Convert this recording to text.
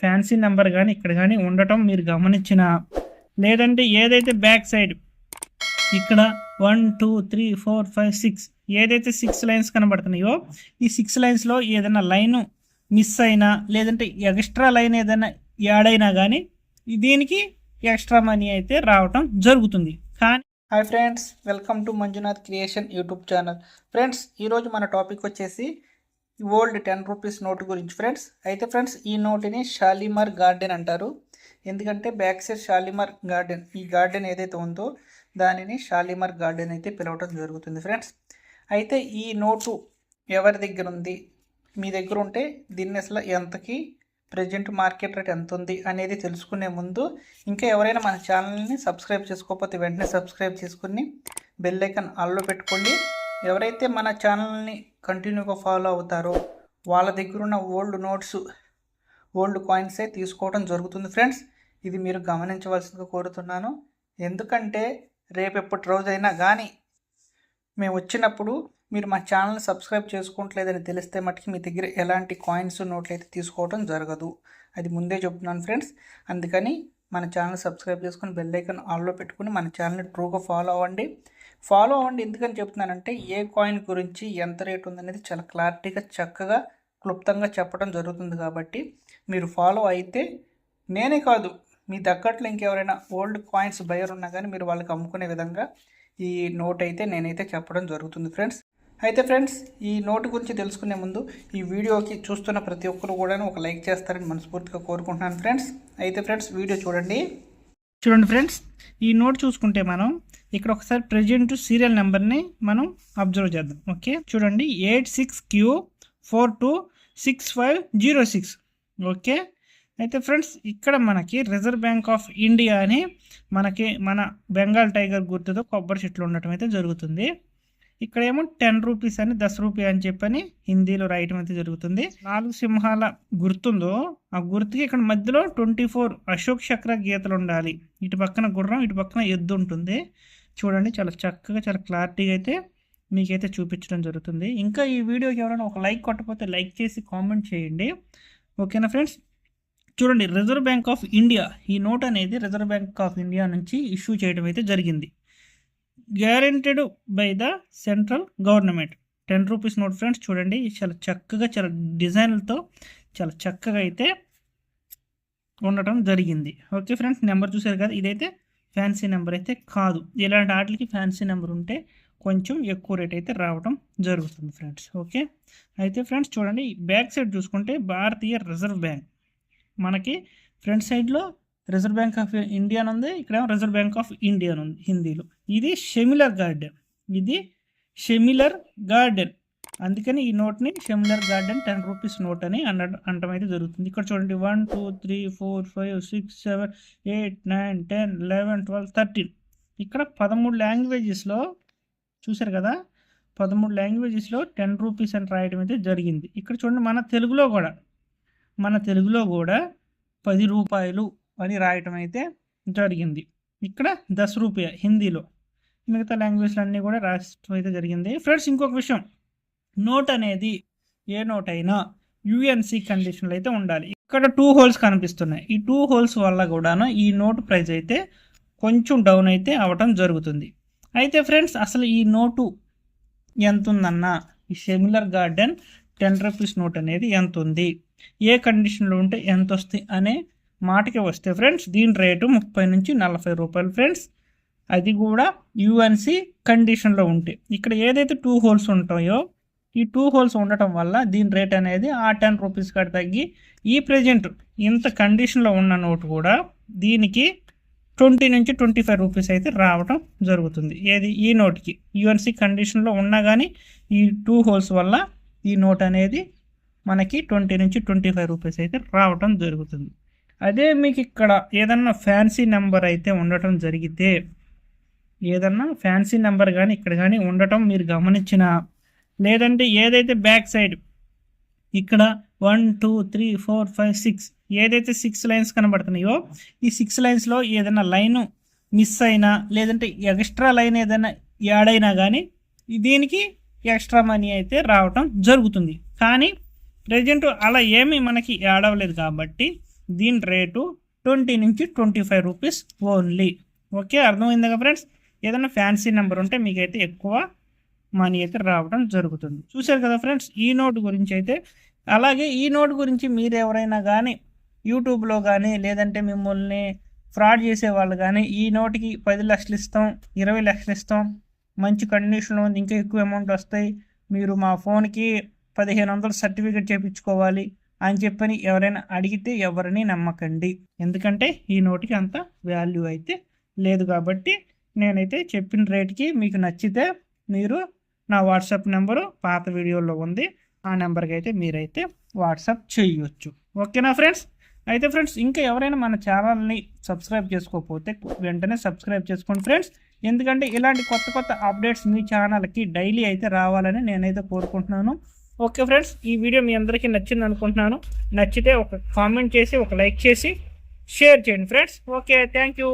Fancy number కానీ ఇక్కడ కానీ ఉండటం మీరు గమనించిన, లేదంటే ఏదైతే బ్యాక్ సైడ్ ఇక్కడ 1 2 3 4 5 6 ఏదైతే 6 లైన్స్ కనబడుతున్నాయో ఈ 6 లైన్స్లో ఏదైనా లైన్ మిస్ అయినా, లేదంటే ఎక్స్ట్రా లైన్ ఏదైనా యాడ్ అయినా కానీ దీనికి ఎక్స్ట్రా మనీ అయితే రావటం జరుగుతుంది. కానీ hi friends, welcome to Manjunath creation YouTube channel. Friends, ఈరోజు మన టాపిక్ వచ్చేసి ఓల్డ్ 10 రూపీస్ నోటు గురించి ఫ్రెండ్స్. అయితే ఫ్రెండ్స్, ఈ నోటుని షాలిమార్ గార్డెన్ అంటారు. ఎందుకంటే బ్యాక్ సైడ్ షాలిమార్ గార్డెన్, ఈ గార్డెన్ ఏదైతే ఉందో దానిని షాలిమార్ గార్డెన్ అయితే పిలవటం జరుగుతుంది ఫ్రెండ్స్. అయితే ఈ నోటు ఎవరి దగ్గర ఉంది, మీ దగ్గర ఉంటే దీన్ని అసలు ఎంతకి ప్రజెంట్ మార్కెట్ రేట్ ఎంత ఉంది అనేది తెలుసుకునే ముందు, ఇంకా ఎవరైనా మన ఛానల్ని సబ్స్క్రైబ్ చేసుకోకపోతే వెంటనే సబ్స్క్రైబ్ చేసుకుని బెల్ ఐకాన్ ఆన్లో పెట్టుకోండి. ఎవరైతే మన ఛానల్ని కంటిన్యూగా ఫాలో అవుతారో వాళ్ళ దగ్గర ఉన్న ఓల్డ్ నోట్స్, ఓల్డ్ కాయిన్సే తీసుకోవడం జరుగుతుంది ఫ్రెండ్స్. ఇది మీరు గమనించవలసిందిగా కోరుతున్నాను. ఎందుకంటే రేపెప్పటి రోజైనా కానీ మేము వచ్చినప్పుడు మీరు మా ఛానల్ని సబ్స్క్రైబ్ చేసుకోవట్లేదని తెలిస్తే మటుకు మీ దగ్గర ఎలాంటి కాయిన్స్ నోట్లు అయితే తీసుకోవడం జరగదు. అది ముందే చెప్తున్నాను ఫ్రెండ్స్. అందుకని మన ఛానల్ సబ్స్క్రైబ్ చేసుకుని బెల్ ఐకాన్ ఆన్లో పెట్టుకుని మన ఛానల్ని ట్రూగా ఫాలో అవ్వండి. ఎందుకని చెప్తున్నానంటే ఏ కాయిన్ గురించి ఎంత రేట్ ఉందనేది చాలా క్లారిటీగా, చక్కగా, క్లుప్తంగా చెప్పడం జరుగుతుంది. కాబట్టి మీరు ఫాలో అయితే నేనే కాదు, మీ దగ్గట్లో ఇంకెవరైనా ఓల్డ్ కాయిన్స్ బయర్ ఉన్నా కానీ మీరు వాళ్ళకి అమ్ముకునే విధంగా ఈ నోట్ అయితే నేనైతే చెప్పడం జరుగుతుంది ఫ్రెండ్స్. అయితే ఫ్రెండ్స్, ఈ నోటు గురించి తెలుసుకునే ముందు ఈ వీడియోకి చూస్తున్న ప్రతి ఒక్కరు కూడా ఒక లైక్ చేస్తారని మనస్ఫూర్తిగా కోరుకుంటున్నాను ఫ్రెండ్స్. అయితే ఫ్రెండ్స్, వీడియో చూడండి ఫ్రెండ్స్. ఈ నోట్ చూసుకుంటే మనం ఇక్కడ ఒకసారి ప్రెజెంట్ సీరియల్ నెంబర్ని మనం అబ్జర్వ్ చేద్దాం. ఓకే, చూడండి 86Q426506. ఓకే. అయితే ఫ్రెండ్స్, ఇక్కడ మనకి రిజర్వ్ బ్యాంక్ ఆఫ్ ఇండియా అని మన బెంగాల్ టైగర్ గుర్తుతో కొబ్బరి చెట్లు ఉండటం అయితే జరుగుతుంది. ఇక్కడేమో 10 రూపీస్ అని 10 రూపాయ అని చెప్పని హిందీలో రాయటం అయితే జరుగుతుంది. 4 సింహాల గుర్తుందో ఆ గుర్తుకి ఇక్కడ మధ్యలో 24 అశోక్ చక్ర గీతలు ఉండాలి. ఇటు పక్కన గుర్రం, ఇటు పక్కన ఎద్దు ఉంటుంది. చూడండి, చాలా చక్కగా, చాలా క్లారిటీగా అయితే మీకైతే చూపించడం జరుగుతుంది. ఇంకా ఈ వీడియోకి ఎవరైనా ఒక లైక్ కొట్టకపోతే లైక్ చేసి కామెంట్ చేయండి. ఓకేనా ఫ్రెండ్స్. చూడండి, రిజర్వ్ బ్యాంక్ ఆఫ్ ఇండియా, ఈ నోట్ అనేది రిజర్వ్ బ్యాంక్ ఆఫ్ ఇండియా నుంచి ఇష్యూ చేయడం అయితే జరిగింది. Guaranteed by the central government 10 rupees note friends. చూడండి, చాలా చక్కగా, చాలా డిజైన్లతో చాలా చక్కగా అయితే ఉండటం జరిగింది. ఓకే ఫ్రెండ్స్, నెంబర్ చూసారు కదా, ఇదైతే ఫ్యాన్సీ నెంబర్ అయితే కాదు. ఇలాంటి వాటికి ఫ్యాన్సీ నెంబర్ ఉంటే కొంచెం ఎక్కువ రేట్ అయితే రావడం జరుగుతుంది ఫ్రెండ్స్. ఓకే. అయితే ఫ్రెండ్స్, చూడండి, బ్యాక్ సైడ్ చూసుకుంటే భారతీయ రిజర్వ్ బ్యాంక్, మనకి ఫ్రంట్ సైడ్లో రిజర్వ్ బ్యాంక్ ఆఫ్ ఇండియా ఉంది, ఇక్కడేమో రిజర్వ్ బ్యాంక్ ఆఫ్ ఇండియా ఉంది హిందీలో. ఇది షెమిలర్ గార్డెన్, అందుకని ఈ నోట్ని షెమిలర్ గార్డెన్ 10 రూపీస్ నోట్ అని అనడం అయితే జరుగుతుంది. ఇక్కడ చూడండి 1 2 3 4 5 6 7 8 9 10 11 12 13. ఇక్కడ 13 లాంగ్వేజెస్లో చూసారు కదా, 13 లాంగ్వేజెస్లో 10 రూపీస్ అని రాయడం అయితే జరిగింది. ఇక్కడ చూడండి, మన తెలుగులో కూడా 10 రూపాయలు అని రాయటం అయితే జరిగింది. ఇక్కడ 10 రూపాయ హిందీలో, మిగతా లాంగ్వేజ్లు అన్నీ కూడా రాయటం అయితే జరిగింది ఫ్రెండ్స్. ఇంకొక విషయం, నోట్ అనేది ఏ నోట్ అయినా యుఎన్సి కండిషన్లో అయితే ఉండాలి. ఇక్కడ 2 హోల్స్ కనిపిస్తున్నాయి. ఈ 2 హోల్స్ వల్ల కూడాను ఈ నోట్ ప్రైస్ అయితే కొంచెం డౌన్ అయితే అవ్వటం జరుగుతుంది. అయితే ఫ్రెండ్స్, అసలు ఈ నోటు ఎంత ఉందన్నా, ఈ షెమిలర్ గార్డెన్ 10 రూపీస్ నోట్ అనేది ఎంత ఉంది, ఏ కండిషన్లో ఉంటే ఎంత వస్తాయి అనే మాటకి వస్తే ఫ్రెండ్స్, దీని రేటు 30 నుంచి 40 రూపాయలు ఫ్రెండ్స్. అది కూడా యుఎన్సి కండిషన్లో ఉంటే. ఇక్కడ ఏదైతే 2 హోల్స్ ఉంటాయో ఈ 2 హోల్స్ ఉండటం వల్ల దీని రేట్ అనేది ఆ 10 రూపీస్ కాడ తగ్గి ఈ ప్రజెంట్ ఇంత కండిషన్లో ఉన్న నోటు కూడా దీనికి 20 నుంచి 25 రూపీస్ అయితే రావడం జరుగుతుంది. ఏది ఈ నోట్కి యుఎన్సి కండిషన్లో ఉన్నా కానీ ఈ 2 హోల్స్ వల్ల ఈ నోట్ అనేది మనకి 20 నుంచి 25 రూపీస్ అయితే రావటం జరుగుతుంది. అదే మీకు ఇక్కడ ఏదన్నా ఫ్యాన్సీ నెంబర్ అయితే ఉండటం జరిగితే, ఏదన్నా ఫ్యాన్సీ నెంబర్ కానీ ఇక్కడ కానీ ఉండటం మీరు గమనించిన, లేదంటే ఏదైతే బ్యాక్ సైడ్ ఇక్కడ 1 2 3 4 5 6 ఏదైతే 6 లైన్స్ కనబడుతున్నాయో ఈ 6 లైన్స్లో ఏదైనా లైన్ మిస్ అయినా, లేదంటే ఎక్స్ట్రా లైన్ ఏదైనా యాడ్ అయినా కానీ దీనికి ఎక్స్ట్రా మనీ అయితే రావటం జరుగుతుంది. కానీ ప్రజెంట్ అలా ఏమీ మనకి యాడ్ అవ్వలేదు కాబట్టి దీని రేటు 20 నుంచి 25 రూపీస్ ఓన్లీ. ఓకే, అర్థమైంది కదా ఫ్రెండ్స్. ఏదైనా ఫ్యాన్సీ నెంబర్ ఉంటే మీకైతే ఎక్కువ మనీ అయితే రావడం జరుగుతుంది. చూశారు కదా ఫ్రెండ్స్ ఈ నోట్ గురించి అయితే. అలాగే ఈ నోట్ గురించి మీరు ఎవరైనా కానీ యూట్యూబ్లో కానీ లేదంటే మిమ్మల్ని ఫ్రాడ్ చేసే వాళ్ళు కానీ ఈ నోట్కి 10 లక్షలు ఇస్తాం, 20 లక్షలు ఇస్తాం, మంచి కండిషన్లో ఉంది, ఇంకా ఎక్కువ అమౌంట్ వస్తాయి, మీరు మా ఫోన్కి 1500 సర్టిఫికేట్ చేయించుకోవాలి అని చెప్పని ఎవరైనా అడిగితే ఎవరిని నమ్మకండి. ఎందుకంటే ఈ నోట్కి అంత వాల్యూ అయితే లేదు. కాబట్టి నేనైతే చెప్పిన రేట్కి మీకు నచ్చితే మీరు నా వాట్సాప్ నెంబరు పాత వీడియోలో ఉంది, ఆ నెంబర్కి అయితే మీరైతే వాట్సాప్ చేయొచ్చు. ఓకేనా ఫ్రెండ్స్. అయితే ఫ్రెండ్స్ ఇంకా ఎవరైనా మన ఛానల్ని సబ్స్క్రైబ్ చేసుకోకపోతే వెంటనే సబ్స్క్రైబ్ చేసుకోండి ఫ్రెండ్స్. ఎందుకంటే ఇలాంటి కొత్త కొత్త అప్డేట్స్ మీ ఛానల్కి డైలీ అయితే రావాలని నేనైతే కోరుకుంటున్నాను. ఓకే ఫ్రెండ్స్, ఈ వీడియో మీ అందరికీ నచ్చింది అనుకుంటున్నాను. నచ్చితే ఒక కామెంట్ చేసి, ఒక లైక్ చేసి, షేర్ చేయండి ఫ్రెండ్స్. Okay, thank you.